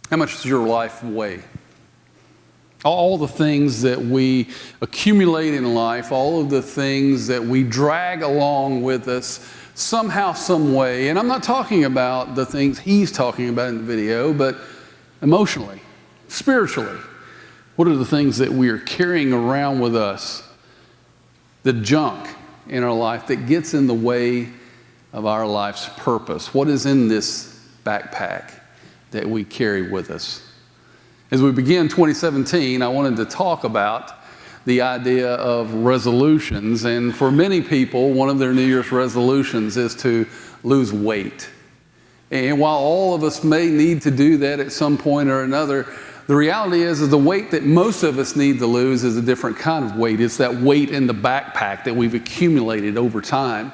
How much does your life weigh? All the things that we accumulate in life, all of the things that we drag along with us somehow, some way. And I'm not talking about the things he's talking about in the video, but emotionally, spiritually. What are the things that we are carrying around with us? The junk in our life that gets in the way of our life's purpose. What is in this backpack that we carry with us? As we begin 2017, I wanted to talk about the idea of resolutions. And for many people, one of their New Year's resolutions is to lose weight. And while all of us may need to do that at some point or another, the reality is the weight that most of us need to lose is a different kind of weight. It's that weight in the backpack that we've accumulated over time.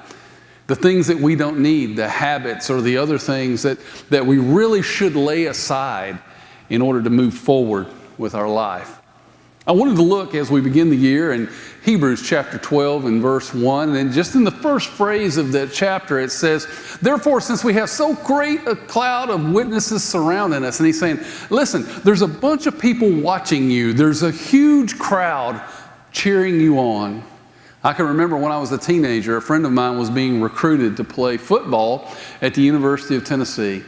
The things that we don't need, the habits or the other things that we really should lay aside in order to move forward with our life. I wanted to look as we begin the year in Hebrews chapter 12 and verse 1. And just in the first phrase of that chapter, it says, "Therefore, since we have so great a cloud of witnesses surrounding us," and he's saying, listen, there's a bunch of people watching you. There's a huge crowd cheering you on. I can remember when I was a teenager, a friend of mine was being recruited to play football at the University of Tennessee.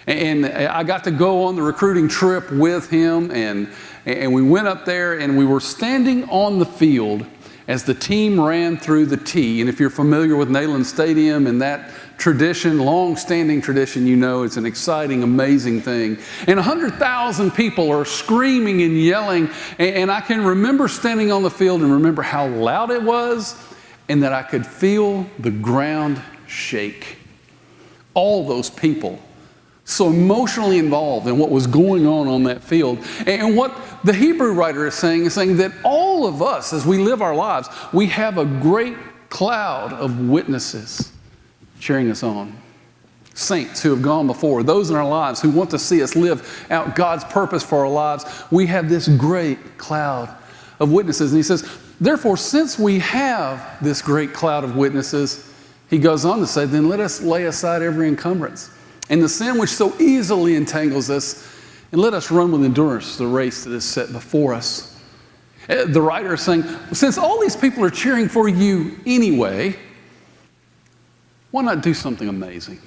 And I got to go on the recruiting trip with him, and we went up there and we were standing on the field as the team ran through the tee. And if you're familiar with Neyland Stadium and that tradition, long-standing tradition, you know it's an exciting, amazing thing. And 100,000 people are screaming and yelling. And I can remember standing on the field and remember how loud it was and that I could feel the ground shake. All those people so emotionally involved in what was going on that field. And what the Hebrew writer is saying that all of us, as we live our lives, we have a great cloud of witnesses cheering us on. Saints who have gone before, those in our lives who want to see us live out God's purpose for our lives. We have this great cloud of witnesses. And he says, therefore, since we have this great cloud of witnesses, he goes on to say, then let us lay aside every encumbrance and the sin which so easily entangles us, and let us run with endurance the race that is set before us. The writer is saying, since all these people are cheering for you anyway, why not do something amazing?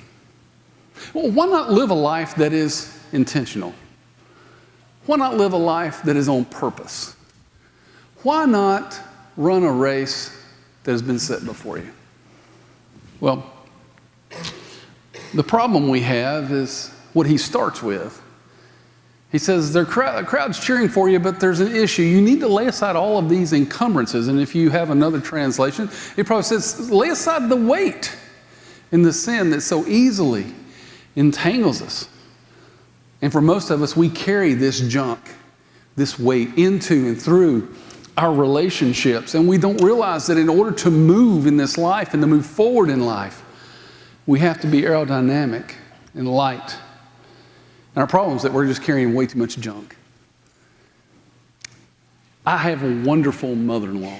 Well, why not live a life that is intentional? Why not live a life that is on purpose? Why not run a race that has been set before you? Well, the problem we have is what he starts with. He says, the crowd's cheering for you, but there's an issue. You need to lay aside all of these encumbrances. And if you have another translation, it probably says, lay aside the weight and the sin that so easily entangles us. And for most of us, we carry this junk, this weight into and through our relationships. And we don't realize that in order to move in this life and to move forward in life, we have to be aerodynamic and light. And our problem is that we're just carrying way too much junk. I have a wonderful mother-in-law.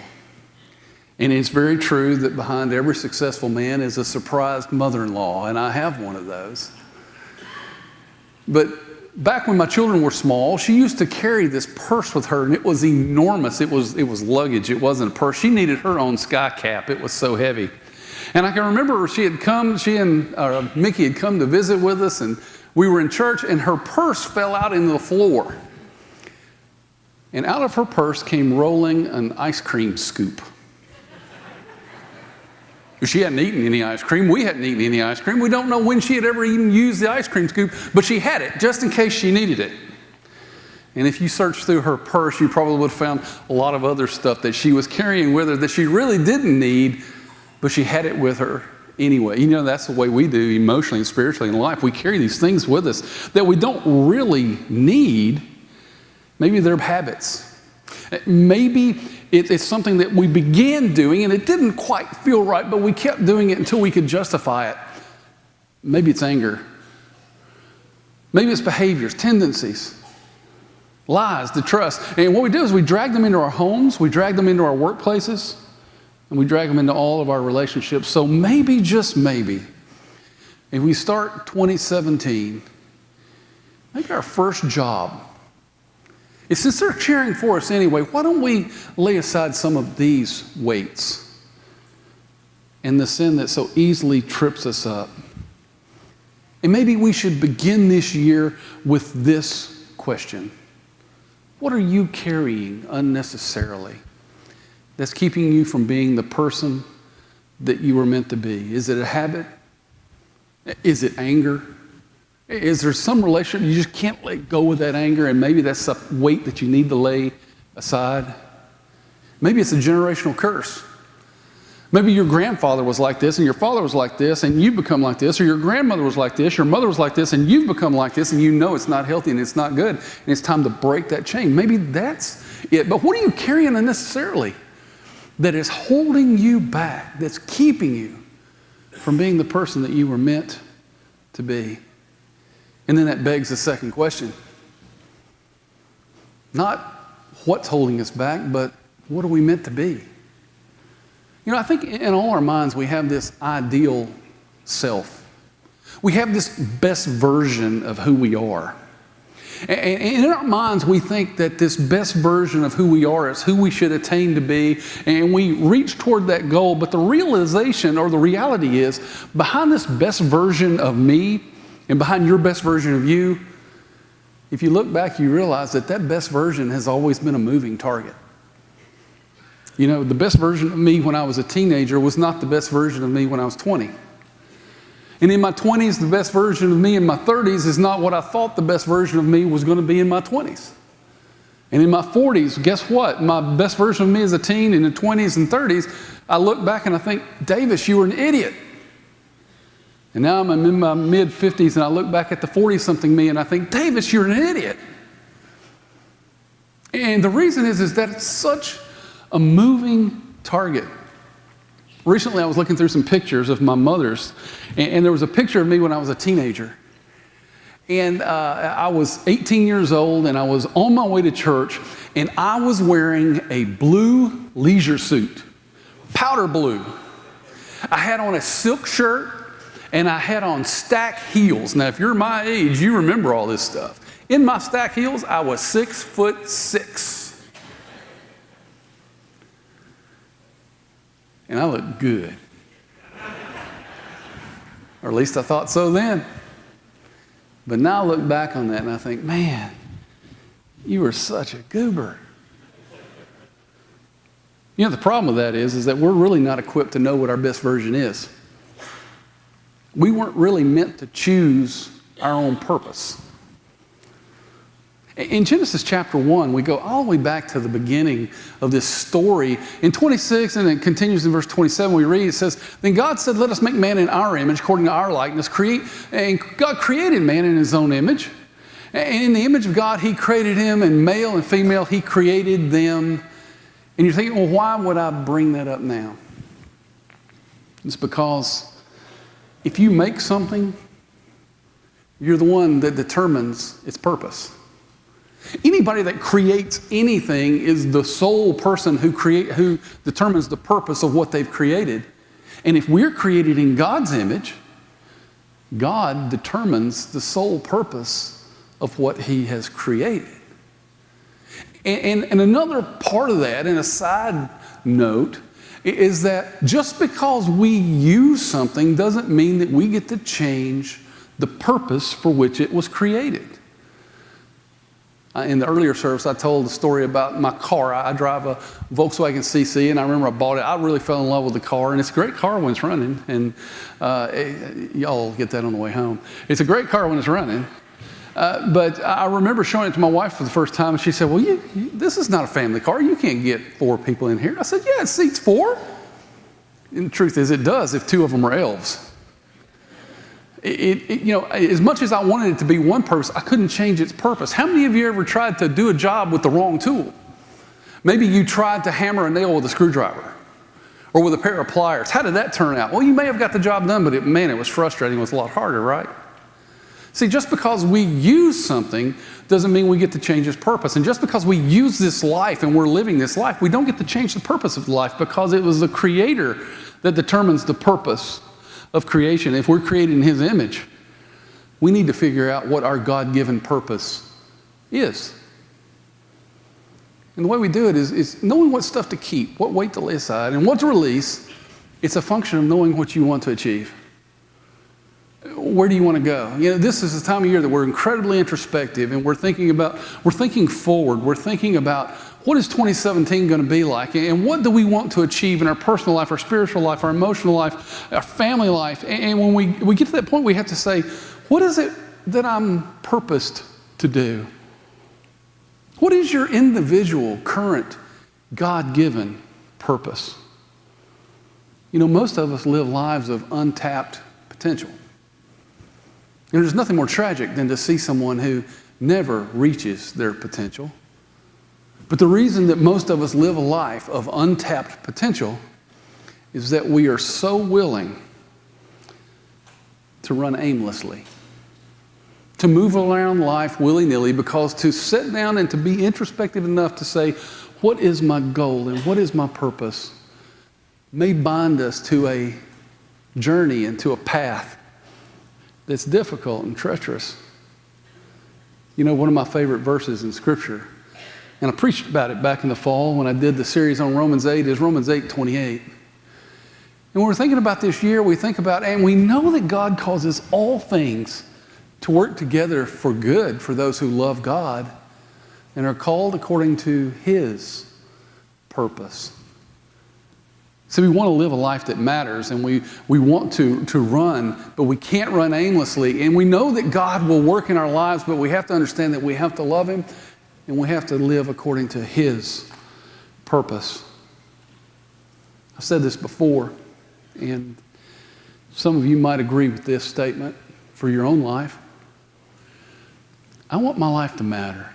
And it's very true that behind every successful man is a surprised mother-in-law, and I have one of those. But back when my children were small, she used to carry this purse with her, and it was enormous. It was luggage. It wasn't a purse. She needed her own sky cap. It was so heavy. And I can remember she and Mickey had come to visit with us, and we were in church, and her purse fell out into the floor. And out of her purse came rolling an ice cream scoop. She hadn't eaten any ice cream. We hadn't eaten any ice cream. We don't know when she had ever even used the ice cream scoop, but she had it just in case she needed it. And if you searched through her purse, you probably would have found a lot of other stuff that she was carrying with her that she really didn't need, but she had it with her anyway. You know, that's the way we do emotionally and spiritually in life. We carry these things with us that we don't really need. Maybe they're habits. Maybe it's something that we began doing and it didn't quite feel right, but we kept doing it until we could justify it. Maybe it's anger. Maybe it's behaviors, tendencies, lies, distrust. And what we do is we drag them into our homes, we drag them into our workplaces, and we drag them into all of our relationships. So maybe, just maybe, if we start 2017 maybe our first job, is since they're cheering for us anyway, why don't we lay aside some of these weights and the sin that so easily trips us up? And maybe we should begin this year with this question. What are you carrying unnecessarily that's keeping you from being the person that you were meant to be? Is it a habit? Is it anger? Is there some relationship you just can't let go of that anger, and maybe that's a weight that you need to lay aside? Maybe it's a generational curse. Maybe your grandfather was like this, and your father was like this, and you've become like this, or your grandmother was like this, your mother was like this, and you've become like this, and you know it's not healthy and it's not good, and it's time to break that chain. Maybe that's it. But what are you carrying unnecessarily that is holding you back, that's keeping you from being the person that you were meant to be? And then that begs the second question. Not what's holding us back, but what are we meant to be? You know, I think in all our minds we have this ideal self. We have this best version of who we are. And in our minds we think that this best version of who we are is who we should attain to be, and we reach toward that goal. But the realization or the reality is, behind this best version of me and behind your best version of you, if you look back, you realize that that best version has always been a moving target. You know, the best version of me when I was a teenager was not the best version of me when I was 20. And in my 20s, the best version of me in my 30s is not what I thought the best version of me was going to be in my 20s. And in my 40s, guess what? My best version of me as a teen in the 20s and 30s, I look back and I think, Davis, you were an idiot. And now I'm in my mid-50s and I look back at the 40-something me and I think, Davis, you're an idiot. And the reason is that it's such a moving target. Recently, I was looking through some pictures of my mother's, and there was a picture of me when I was a teenager. And I was 18 years old, and I was on my way to church, and I was wearing a blue leisure suit, powder blue. I had on a silk shirt, and I had on stack heels. Now, if you're my age, you remember all this stuff. In my stack heels, I was 6'6". And I looked good. Or at least I thought so then. But now I look back on that and I think, man, you were such a goober. You know, the problem with that is that we're really not equipped to know what our best version is. We weren't really meant to choose our own purpose. In Genesis chapter 1, we go all the way back to the beginning of this story. In 26, and it continues in verse 27, we read, it says, Then God said, let us make man in our image, according to our likeness. And God created man in his own image. And in the image of God, he created him, and male and female, he created them. And you're thinking, well, why would I bring that up now? It's because if you make something, you're the one that determines its purpose. Anybody that creates anything is the sole person who determines the purpose of what they've created. And if we're created in God's image, God determines the sole purpose of what he has created. And another part of that, and a side note, is that just because we use something doesn't mean that we get to change the purpose for which it was created. In the earlier service, I told the story about my car. I drive a Volkswagen CC, and I remember I bought it. I really fell in love with the car, and it's a great car when it's running. And y'all get that on the way home. It's a great car when it's running. But I remember showing it to my wife for the first time, and she said, well, this is not a family car. You can't get 4 people in here. I said, yeah, it seats 4. And the truth is, it does if 2 of them are elves. As much as I wanted it to be one purpose, I couldn't change its purpose. How many of you ever tried to do a job with the wrong tool? Maybe you tried to hammer a nail with a screwdriver or with a pair of pliers. How did that turn out? Well, you may have got the job done, but it was frustrating. It was a lot harder, right? See, just because we use something doesn't mean we get to change its purpose. And just because we use this life and we're living this life, we don't get to change the purpose of life, because it was the Creator that determines the purpose of creation. If we're created in his image, we need to figure out what our God-given purpose is. And the way we do it is knowing what stuff to keep, what weight to lay aside, and what to release. It's a function of knowing what you want to achieve. Where do you want to go? This is the time of year that we're incredibly introspective, and we're thinking forward. We're thinking about what is 2017 going to be like, and what do we want to achieve in our personal life, our spiritual life, our emotional life, our family life. And when we get to that point, we have to say, what is it that I'm purposed to do? What is your individual, current, God-given purpose? Most of us live lives of untapped potential. And there's nothing more tragic than to see someone who never reaches their potential. But the reason that most of us live a life of untapped potential is that we are so willing to run aimlessly, to move around life willy-nilly, because to sit down and to be introspective enough to say, what is my goal and what is my purpose, may bind us to a journey and to a path that's difficult and treacherous. One of my favorite verses in Scripture, and I preached about it back in the fall when I did the series on Romans 8, is Romans 8:28. And when we're thinking about this year, we think about, and we know that God causes all things to work together for good for those who love God and are called according to His purpose. So we want to live a life that matters, and we want to run, but we can't run aimlessly. And we know that God will work in our lives, but we have to understand that we have to love Him and we have to live according to His purpose. I've said this before, and some of you might agree with this statement for your own life. I want my life to matter.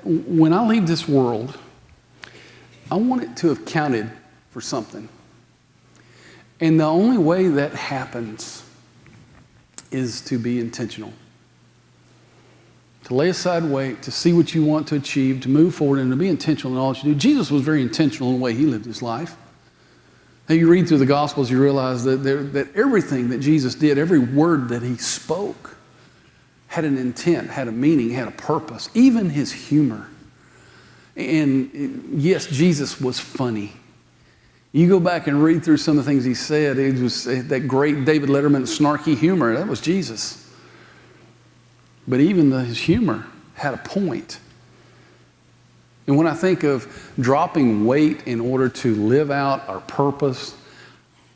When I leave this world, I want it to have counted for something. And the only way that happens is to be intentional. To lay aside weight, to see what you want to achieve, to move forward, and to be intentional in all that you do. Jesus was very intentional in the way He lived His life. Now, you read through the Gospels, you realize that everything that Jesus did, every word that He spoke, had an intent, had a meaning, had a purpose, even His humor. And yes, Jesus was funny. You go back and read through some of the things He said, it was that great David Letterman snarky humor, that was Jesus. But even His humor had a point. And when I think of dropping weight in order to live out our purpose,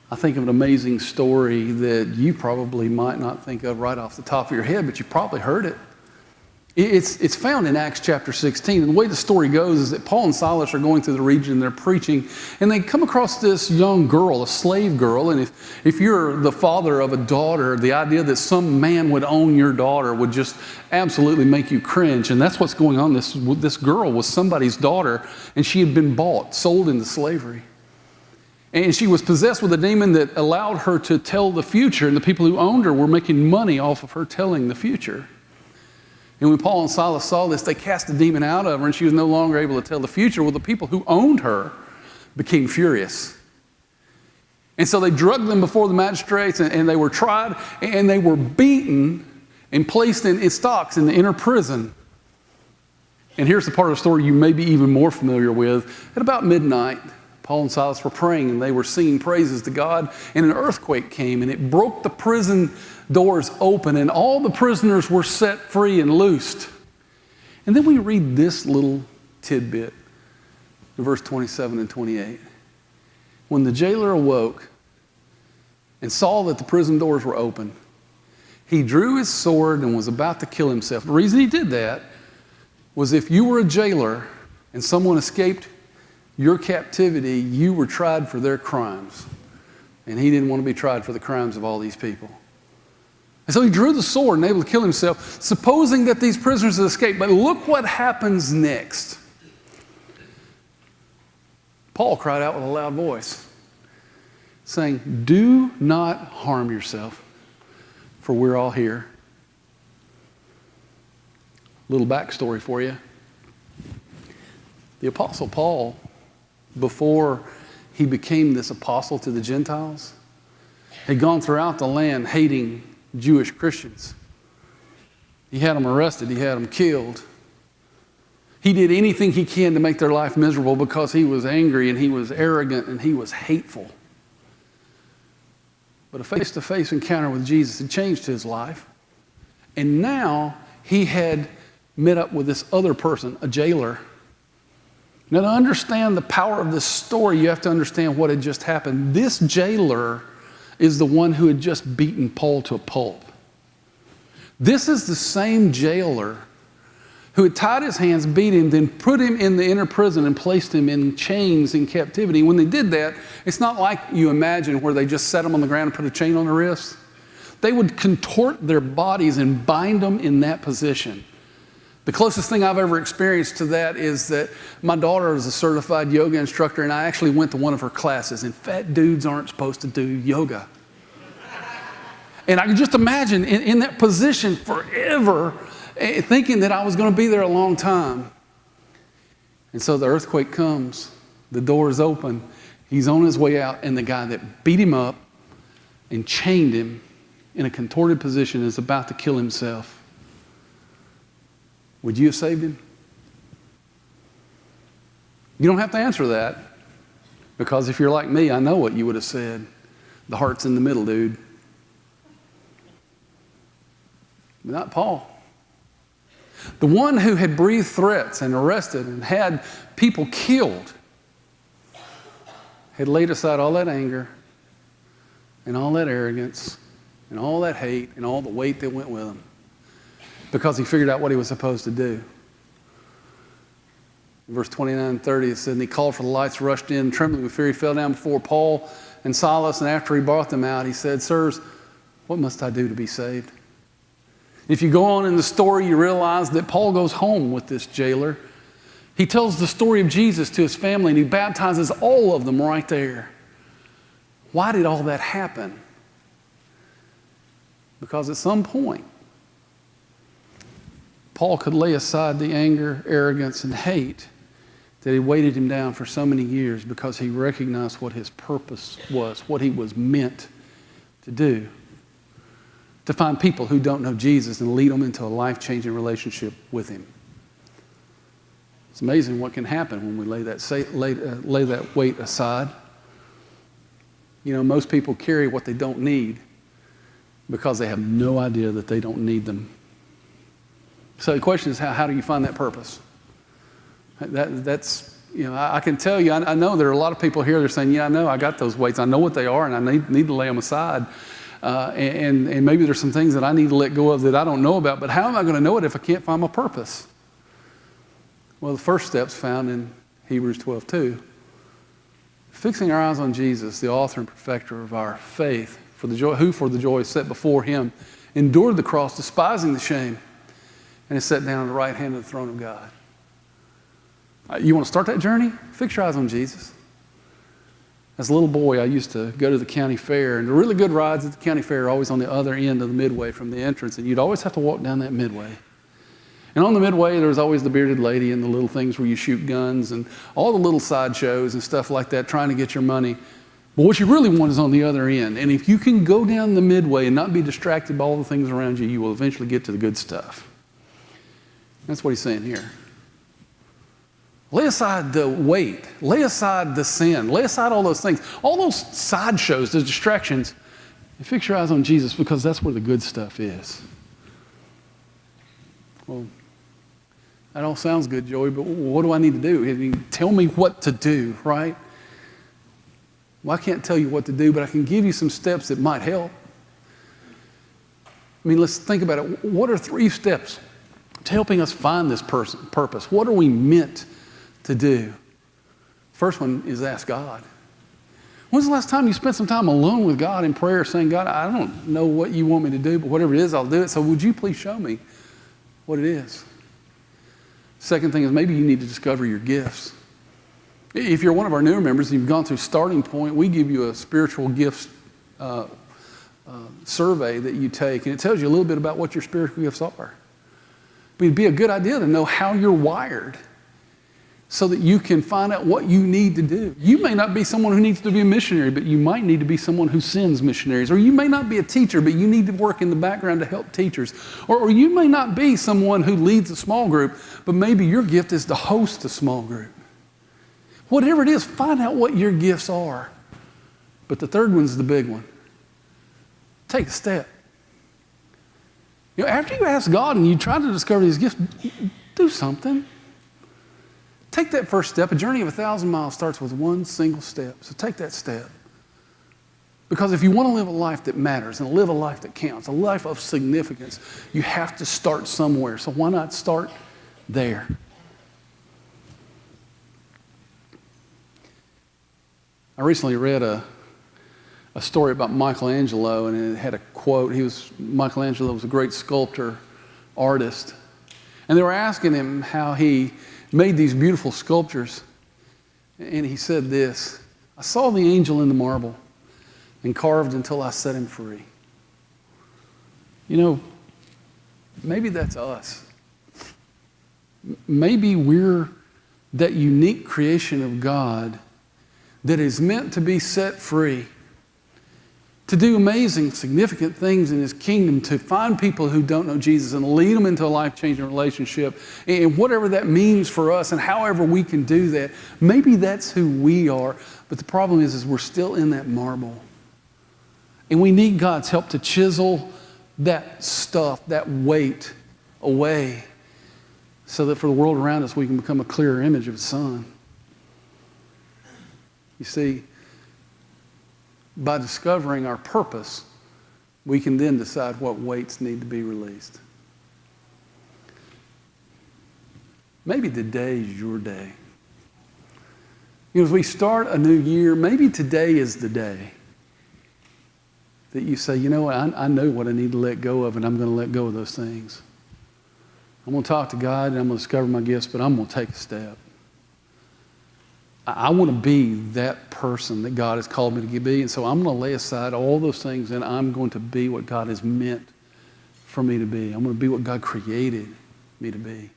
I think of an amazing story that you probably might not think of right off the top of your head, but you've probably heard it. It's found in Acts chapter 16. And the way the story goes is that Paul and Silas are going through the region and they're preaching, and they come across this young girl, a slave girl. And if you're the father of a daughter, the idea that some man would own your daughter would just absolutely make you cringe. And that's what's going on. This girl was somebody's daughter, and she had been bought, sold into slavery. And she was possessed with a demon that allowed her to tell the future, and the people who owned her were making money off of her telling the future. And when Paul and Silas saw this, they cast the demon out of her, and she was no longer able to tell the future. Well, the people who owned her became furious. And so they drugged them before the magistrates, and they were tried, and they were beaten and placed in stocks in the inner prison. And here's the part of the story you may be even more familiar with. At about midnight, Paul and Silas were praying, and they were singing praises to God, and an earthquake came, and it broke the prison doors open, and all the prisoners were set free and loosed. And then we read this little tidbit in verse 27 and 28. When the jailer awoke and saw that the prison doors were open, he drew his sword and was about to kill himself. The reason he did that was if you were a jailer and someone escaped your captivity, you were tried for their crimes. And he didn't want to be tried for the crimes of all these people. And so he drew the sword and able to kill himself, supposing that these prisoners had escaped. But look what happens next. Paul cried out with a loud voice, saying, "Do not harm yourself, for we're all here." Little backstory for you. The Apostle Paul, before he became this apostle to the Gentiles, had gone throughout the land hating Jewish Christians. He had them arrested. He had them killed. He did anything he can to make their life miserable because he was angry and he was arrogant and he was hateful. But a face-to-face encounter with Jesus had changed his life. And now he had met up with this other person, a jailer. Now, to understand the power of this story, you have to understand what had just happened. This jailer is the one who had just beaten Paul to a pulp. This is the same jailer who had tied his hands, beat him, then put him in the inner prison and placed him in chains in captivity. When they did that, it's not like you imagine where they just set him on the ground and put a chain on their wrist. They would contort their bodies and bind them in that position. The closest thing I've ever experienced to that is that my daughter is a certified yoga instructor, and I actually went to one of her classes, and fat dudes aren't supposed to do yoga. And I could just imagine in that position forever, thinking that I was going to be there a long time. And so the earthquake comes, the door is open, he's on his way out, and the guy that beat him up and chained him in a contorted position is about to kill himself. Would you have saved him? You don't have to answer that, because if you're like me, I know what you would have said. The heart's in the middle, dude. But not Paul. The one who had breathed threats and arrested and had people killed had laid aside all that anger and all that arrogance and all that hate and all the weight that went with him, because he figured out what he was supposed to do. In verse 29 and 30, it said, and he called for the lights, rushed in, trembling with fear, he fell down before Paul and Silas, and after he brought them out, he said, sirs, what must I do to be saved? If you go on in the story, you realize that Paul goes home with this jailer. He tells the story of Jesus to his family, and he baptizes all of them right there. Why did all that happen? Because at some point, Paul could lay aside the anger, arrogance, and hate that had weighted him down for so many years, because he recognized what his purpose was, what he was meant to do. To find people who don't know Jesus and lead them into a life-changing relationship with him. It's amazing what can happen when we lay that weight aside. You know, most people carry what they don't need because they have no idea that they don't need them. So the question is, how do you find that purpose? That's, you know, I can tell you, I know there are a lot of people here that are saying, yeah, I know, I got those weights. I know what they are, and I need to lay them aside. And maybe there's some things that I need to let go of that I don't know about, but how am I going to know it if I can't find my purpose? Well, the first step's found in Hebrews 12:2. Fixing our eyes on Jesus, the author and perfecter of our faith, who for the joy set before him endured the cross, despising the shame, and is set down at the right hand of the throne of God. You want to start that journey? Fix your eyes on Jesus. As a little boy, I used to go to the county fair, and the really good rides at the county fair are always on the other end of the midway from the entrance, and you'd always have to walk down that midway. And on the midway, there was always the bearded lady and the little things where you shoot guns and all the little sideshows and stuff like that, trying to get your money. But what you really want is on the other end. And if you can go down the midway and not be distracted by all the things around you, you will eventually get to the good stuff. That's what he's saying here. Lay aside the weight. Lay aside the sin. Lay aside all those things. All those sideshows, those distractions. And fix your eyes on Jesus, because that's where the good stuff is. Well, that all sounds good, Joey, but what do I need to do? I mean, tell me what to do, right? Well, I can't tell you what to do, but I can give you some steps that might help. I mean, let's think about it. What are 3 steps to helping us find this purpose? What are we meant to do? First one is ask God. When's the last time you spent some time alone with God in prayer, saying, God, I don't know what you want me to do, but whatever it is, I'll do it. So would you please show me what it is? Second thing is, maybe you need to discover your gifts. If you're one of our newer members and you've gone through Starting Point, we give you a spiritual gifts survey that you take, and it tells you a little bit about what your spiritual gifts are. But it'd be a good idea to know how you're wired. so that you can find out what you need to do. You may not be someone who needs to be a missionary, but you might need to be someone who sends missionaries. Or you may not be a teacher, but you need to work in the background to help teachers. Or you may not be someone who leads a small group, but maybe your gift is to host a small group. Whatever it is, find out what your gifts are. But the third one's the big one. Take a step. After you ask God and you try to discover these gifts, do something. Take that first step. A journey of 1,000 miles starts with one single step. So take that step. Because if you want to live a life that matters and live a life that counts, a life of significance, you have to start somewhere. So why not start there? I recently read a story about Michelangelo, and it had a quote. Michelangelo was a great sculptor, artist. And they were asking him how he made these beautiful sculptures. And he said this: "I saw the angel in the marble and carved until I set him free." Maybe that's us. Maybe we're that unique creation of God that is meant to be set free, to do amazing, significant things in His kingdom, to find people who don't know Jesus and lead them into a life-changing relationship, and whatever that means for us and however we can do that. Maybe that's who we are, but the problem is we're still in that marble. And we need God's help to chisel that stuff, that weight away, so that for the world around us we can become a clearer image of His Son. You see, by discovering our purpose, we can then decide what weights need to be released. Maybe today is your day. As we start a new year, maybe today is the day that you say, you know what, I know what I need to let go of, and I'm going to let go of those things. I'm going to talk to God, and I'm going to discover my gifts, but I'm going to take a step. I want to be that person that God has called me to be, and so I'm going to lay aside all those things, and I'm going to be what God has meant for me to be. I'm going to be what God created me to be.